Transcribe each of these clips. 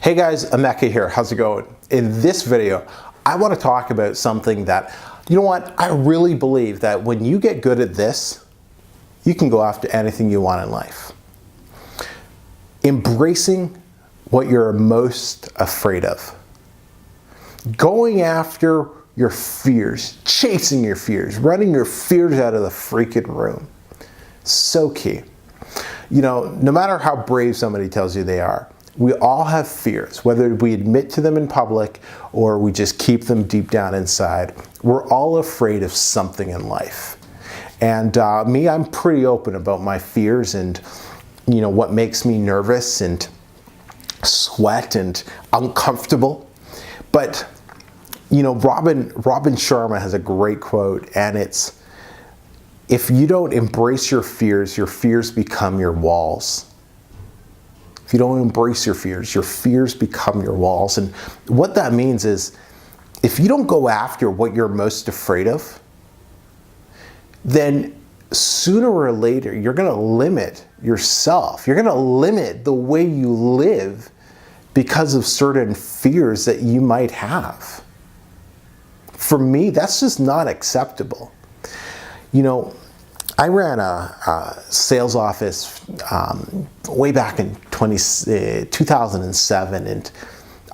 Hey guys, Emeka here. How's it going? In this video, I want to talk about something that, you know what, I really believe that when you get good at this, you can go after anything you want in life. Embracing what you're most afraid of. Going after your fears, chasing your fears, running your fears out of the freaking room. So key. You know, no matter how brave somebody tells you they are, we all have fears, whether we admit to them in public or we just keep them deep down inside. We're all afraid of something in life. And me, I'm pretty open about my fears and, you know, what makes me nervous and sweat and uncomfortable. But, you know, Robin Sharma has a great quote, and it's, if you don't embrace your fears become your walls. If you don't embrace your fears become your walls. And what that means is, if you don't go after what you're most afraid of, then sooner or later, you're going to limit yourself. You're going to limit the way you live because of certain fears that you might have. For me, that's just not acceptable. You know, I ran a sales office way back in 2007, and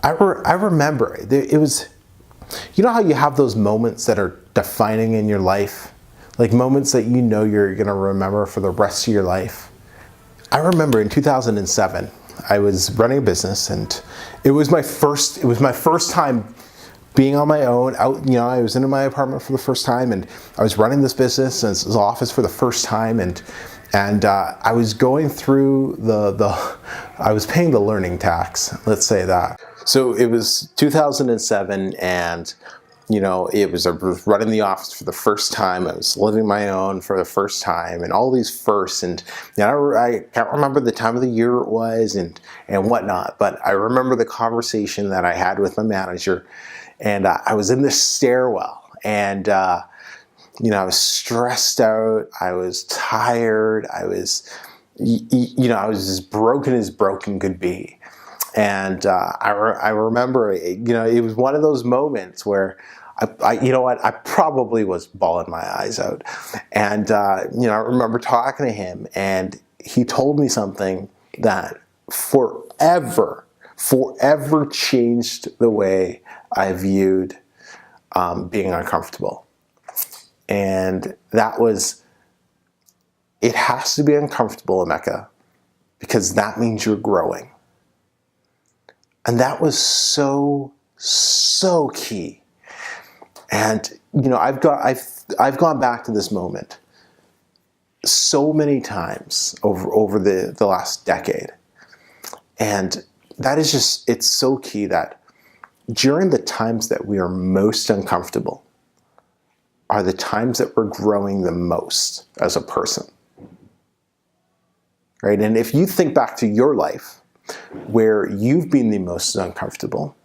I remember it was, you know how you have those moments that are defining in your life, like moments that you know you're going to remember for the rest of your life. I remember in 2007, I was running a business, and it was my first time being on my own, out, you know, I was in my apartment for the first time, and I was running this business and this office for the first time, and I was going through I was paying the learning tax, let's say that. So it was 2007, and you know, I was running the office for the first time. I was living my own for the first time, and all these firsts, and you know, I can't remember the time of the year it was and whatnot, but I remember the conversation that I had with my manager. And I was in this stairwell, and you know, I was stressed out. I was tired. I was, you know, I was as broken could be. And I remember, you know, it was one of those moments where you know what, I probably was bawling my eyes out. And you know, I remember talking to him, and he told me something that forever changed the way I viewed being uncomfortable. And that was, it has to be uncomfortable, Emeka, because that means you're growing. And that was so key. And you know, I've gone back to this moment so many times over the last decade. And that is just, it's so key that during the times that we are most uncomfortable are the times that we're growing the most as a person, right? And if you think back to your life where you've been the most uncomfortable,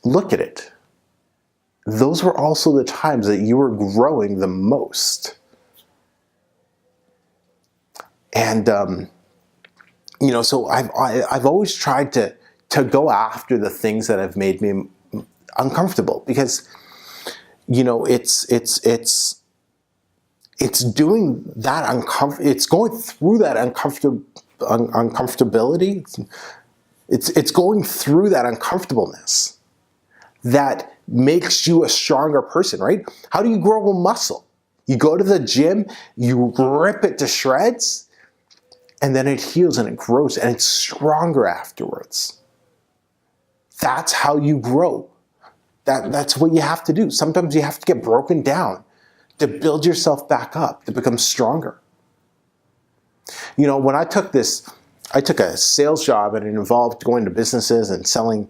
look at it. Those were also the times that you were growing the most. And, you know, so I've always tried to go after the things that have made me uncomfortable, because, you know, it's doing that it's going through that uncomfortability. It's going through that uncomfortableness that makes you a stronger person, right? How do you grow a muscle? You go to the gym, you rip it to shreds, and then it heals and it grows and it's stronger afterwards. That's how you grow. That's what you have to do. Sometimes you have to get broken down to build yourself back up, to become stronger. You know, when I took a sales job, and it involved going to businesses and selling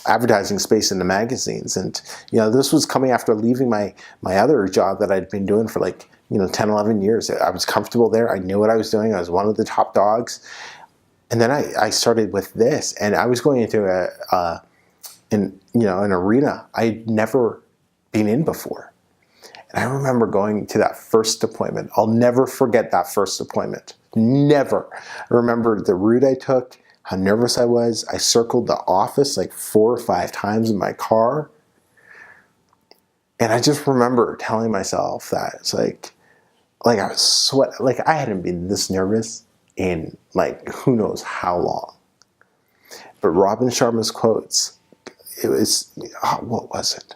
advertising space in the magazines. And, you know, this was coming after leaving my other job that I'd been doing for like, you know, 10, 11 years. I was comfortable there. I knew what I was doing. I was one of the top dogs. And then I started with this, and I was going into an arena I'd never been in before. And I remember going to that first appointment. I'll never forget that first appointment. Never. I remember the route I took, how nervous I was. I circled the office like 4 or 5 times in my car. And I just remember telling myself that it's like I was like I hadn't been this nervous in like who knows how long. But Robin Sharma's quotes, it was, what was it?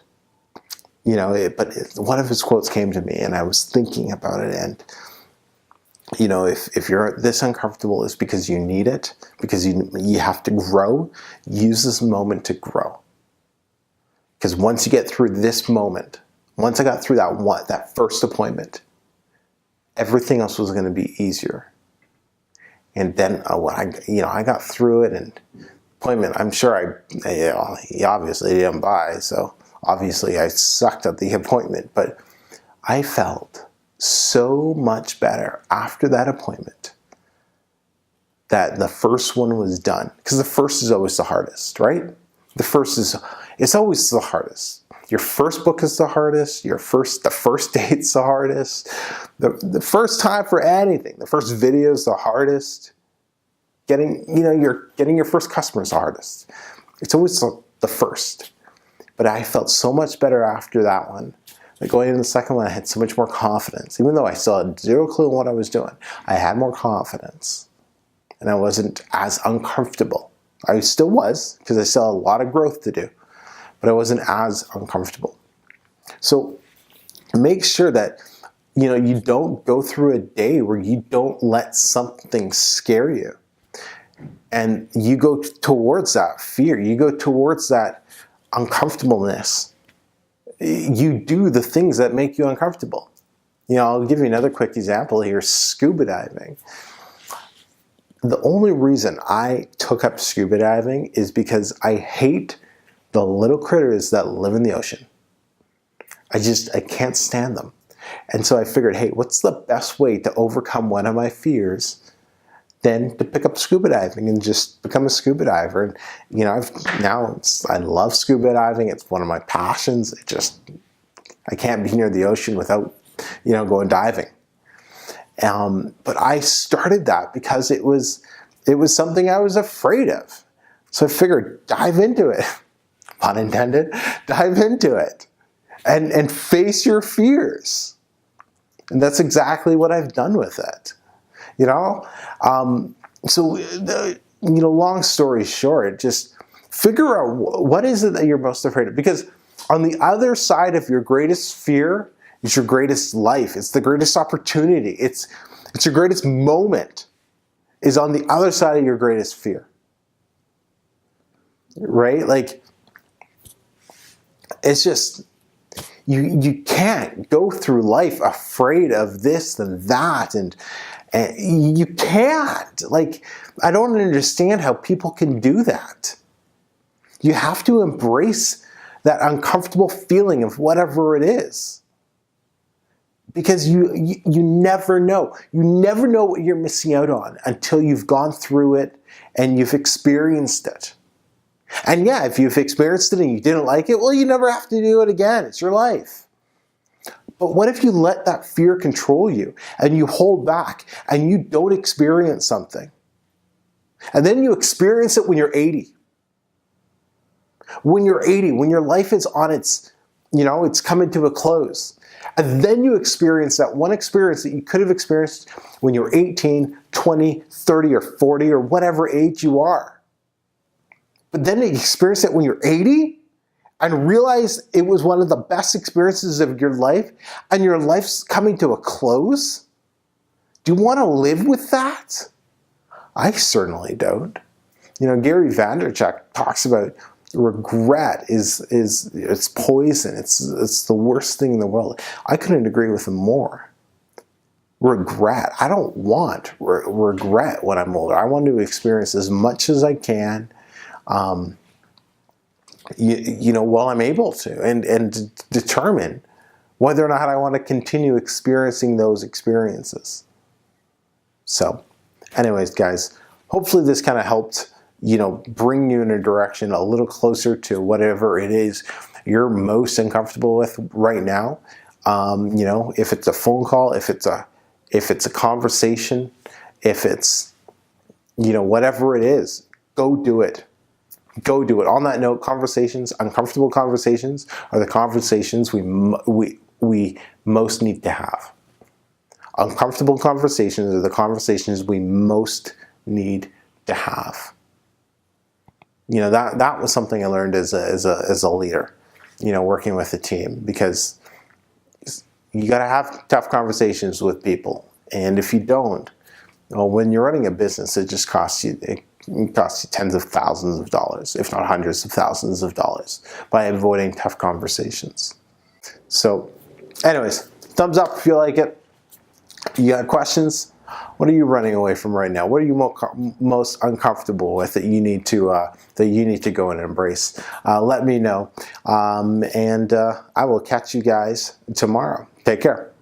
But one of his quotes came to me and I was thinking about it, and if you're this uncomfortable, it's because you need it, because you have to grow. Use this moment to grow. Because once you get through this moment, once I got through that first appointment, everything else was going to be easier. And then I got through it, and appointment, I'm sure he obviously didn't buy, so obviously I sucked at the appointment, but I felt so much better after that appointment that the first one was done. Because the first is always the hardest, right? It's always the hardest. Your first book is the hardest. The first date's the hardest. The first time for anything, the first video is the hardest. Getting your first customer is the hardest. It's always the first. But I felt so much better after that one. Like going into the second one, I had so much more confidence. Even though I still had zero clue on what I was doing, I had more confidence. And I wasn't as uncomfortable. I still was, because I still had a lot of growth to do. But I wasn't as uncomfortable. So make sure that you don't go through a day where you don't let something scare you. And you go towards that fear. You go towards that uncomfortableness. You do the things that make you uncomfortable. I'll give you another quick example here. Scuba diving. The only reason I took up scuba diving is because I hate the little critters that live in the ocean. I can't stand them. And so I figured, hey, what's the best way to overcome one of my fears than to pick up scuba diving and just become a scuba diver? And I love scuba diving. It's one of my passions. I can't be near the ocean without going diving. But I started that because it was something I was afraid of. So I figured, dive into it. Pun intended. Dive into it and face your fears. And that's exactly what I've done with it. Long story short, just figure out what is it that you're most afraid of. Because on the other side of your greatest fear is your greatest life. It's the greatest opportunity. It's your greatest moment is on the other side of your greatest fear. Right? Like, it's just, you can't go through life afraid of this and that, and you can't. Like, I don't understand how people can do that. You have to embrace that uncomfortable feeling of whatever it is. Because you never know. You never know what you're missing out on until you've gone through it and you've experienced it. And yeah, if you've experienced it and you didn't like it, well, you never have to do it again. It's your life. But what if you let that fear control you and you hold back and you don't experience something? And then you experience it when you're 80. When you're 80, when your life is on it's coming to a close. And then you experience that one experience that you could have experienced when you were 18, 20, 30, or 40, or whatever age you are. But then you experience it when you're 80 and realize it was one of the best experiences of your life, and your life's coming to a close? Do you want to live with that? I certainly don't. Gary Vaynerchuk talks about regret is it's poison. It's the worst thing in the world. I couldn't agree with him more. Regret. I don't want regret when I'm older. I want to experience as much as I can, while I'm able to, and determine whether or not I want to continue experiencing those experiences. So, anyways, guys, hopefully this kind of helped bring you in a direction a little closer to whatever it is you're most uncomfortable with right now. If it's a phone call, if it's a conversation, if it's, whatever it is, go do it. Go do it. On that note, uncomfortable conversations are the conversations we most need to have. Uncomfortable conversations are the conversations we most need to have. That was something I learned as a leader, working with a team, because you got to have tough conversations with people. And if you don't, well, when you're running a business, it just costs you tens of thousands of dollars, if not hundreds of thousands of dollars, by avoiding tough conversations. So anyways, thumbs up if you like it. You got questions? What are you running away from right now? What are you most uncomfortable with that you need to go and embrace? Let me know, and I will catch you guys tomorrow. Take care.